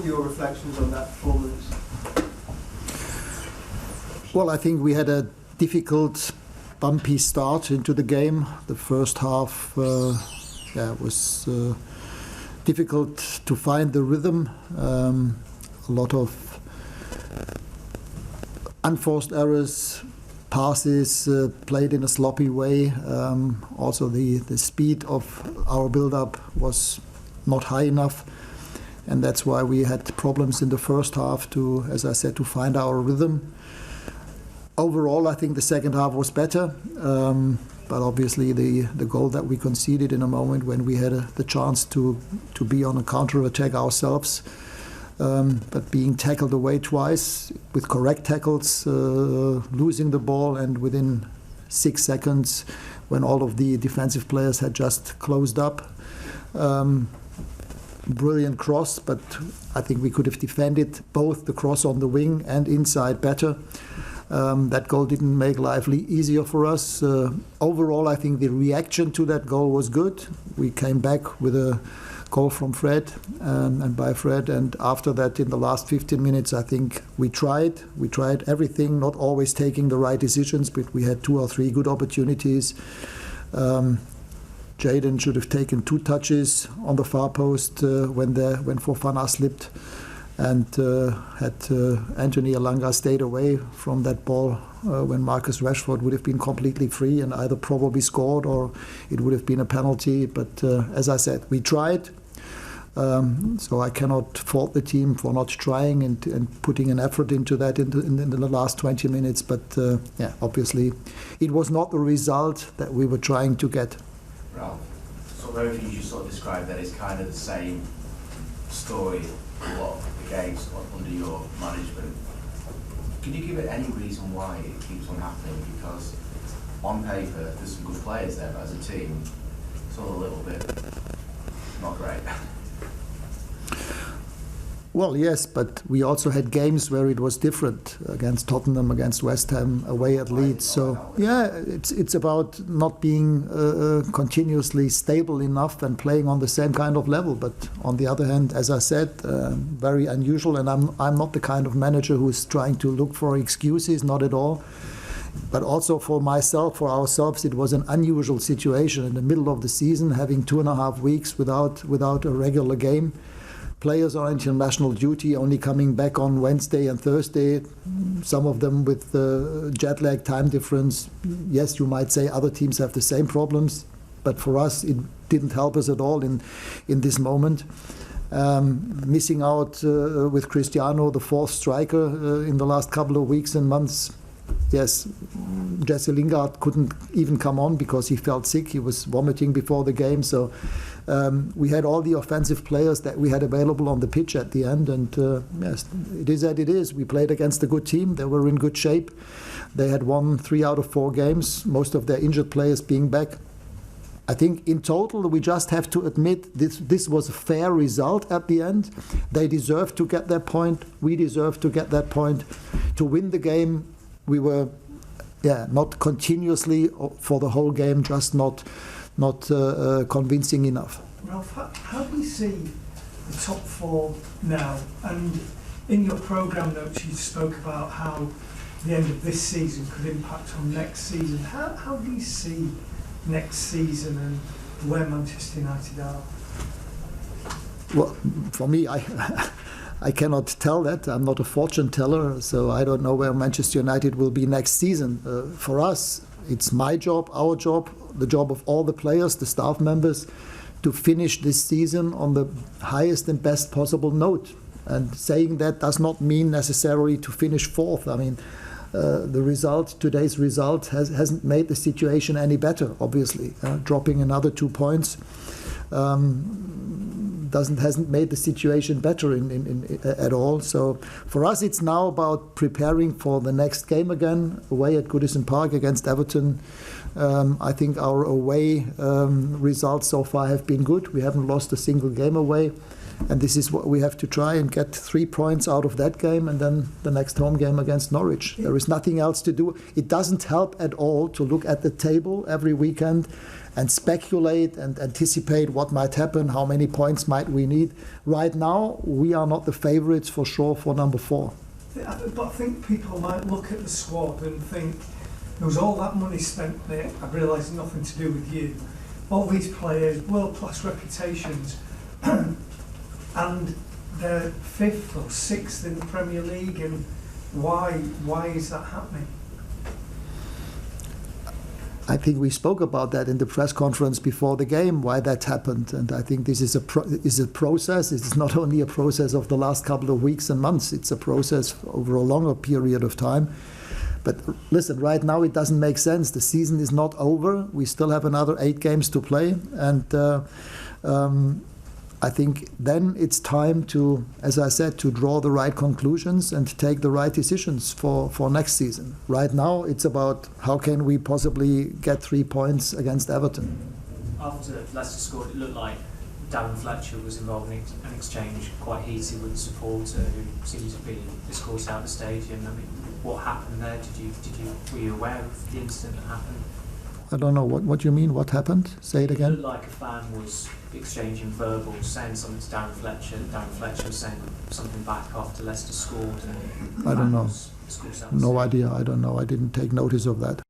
are your reflections on that performance? Well, I think we had a difficult, bumpy start into the game. The first half was difficult to find the rhythm. A lot of unforced errors, passes played in a sloppy way. Also, the speed of our build-up was not high enough, and that's why we had problems in the first half to, as I said, to find our rhythm. Overall, I think the second half was better, but obviously the goal that we conceded in a moment when we had the chance to be on a counter-attack ourselves, but being tackled away twice with correct tackles, losing the ball, and within 6 seconds, when all of the defensive players had just closed up. Brilliant cross, but I think we could have defended both the cross on the wing and inside better. That goal didn't make life easier for us. Overall, I think the reaction to that goal was good. We came back with a goal from Fred and by Fred, and after that, in the last 15 minutes, I think we tried everything, not always taking the right decisions, but we had 2 or 3 good opportunities. Jadon should have taken 2 touches on the far post when Fofana slipped, and had Anthony Elanga stayed away from that ball when Marcus Rashford would have been completely free and either probably scored or it would have been a penalty. But as I said, we tried. So I cannot fault the team for not trying and putting an effort into that in the last 20 minutes. But obviously it was not the result that we were trying to get. Ralf, so both of you just sort of described that it's kind of the same story a lot of the games under your management. Can you give it any reason why it keeps on happening? Because on paper there's some good players there, but as a team it's all a little bit not great. Well, yes, but we also had games where it was different, against Tottenham, against West Ham, away at Leeds. So yeah, it's about not being continuously stable enough and playing on the same kind of level. But on the other hand, as I said, very unusual, and I'm not the kind of manager who's trying to look for excuses, not at all. But also for myself, for ourselves, it was an unusual situation in the middle of the season, having 2.5 weeks without a regular game. Players on international duty only coming back on Wednesday and Thursday, some of them with jet lag, time difference. Yes, you might say other teams have the same problems, but for us it didn't help us at all in this moment. Missing out with Cristiano, the 4th striker in the last couple of weeks and months. Yes, Jesse Lingard couldn't even come on because he felt sick. He was vomiting before the game. So we had all the offensive players that we had available on the pitch at the end. And yes, it is as it is. We played against a good team. They were in good shape. They had won 3 out of 4 games, most of their injured players being back. I think in total, we just have to admit this was a fair result at the end. They deserved to get that point. We deserved to get that point. To win the game, we were not continuously for the whole game, just not convincing enough. Ralf, how do you see the top 4 now? And in your programme notes, you spoke about how the end of this season could impact on next season. How do you see next season and where Manchester United are? Well, for me, I cannot tell that. I'm not a fortune teller, so I don't know where Manchester United will be next season. For us, it's my job, our job, the job of all the players, the staff members, to finish this season on the highest and best possible note. And saying that does not mean necessarily to finish 4th. I mean, today's result hasn't made the situation any better, obviously. Dropping another 2 points hasn't made the situation better at all. So for us, it's now about preparing for the next game again, away at Goodison Park against Everton. I think our away results so far have been good. We haven't lost a single game away. And this is what we have to try and get 3 points out of that game, and then the next home game against Norwich. There is nothing else to do. It doesn't help at all to look at the table every weekend and speculate and anticipate what might happen, how many points might we need. Right now, we are not the favourites for sure for number 4. But I think people might look at the squad and think there was all that money spent there. I realise nothing to do with you. All these players, world-class reputations, and they're 5th or 6th in the Premier League. And why is that happening? I think we spoke about that in the press conference before the game, why that happened. And I think this is a process. It is not only a process of the last couple of weeks and months. It's a process over a longer period of time. But listen, right now it doesn't make sense. The season is not over. We still have another 8 games to play. And I think then it's time to, as I said, to draw the right conclusions and take the right decisions for next season. Right now, it's about how can we possibly get 3 points against Everton. After Leicester scored, it looked like Darren Fletcher was involved in an exchange quite heated with the supporter who seemed to be discoursed out of the stadium. I mean, what happened there? Were you aware of the incident that happened? I don't know what you mean. What happened? Say it again. It looked like a fan was exchanging verbals, saying something to Darren Fletcher. Darren Fletcher was saying something back after Leicester scored. And I don't know. No idea. I don't know. I didn't take notice of that.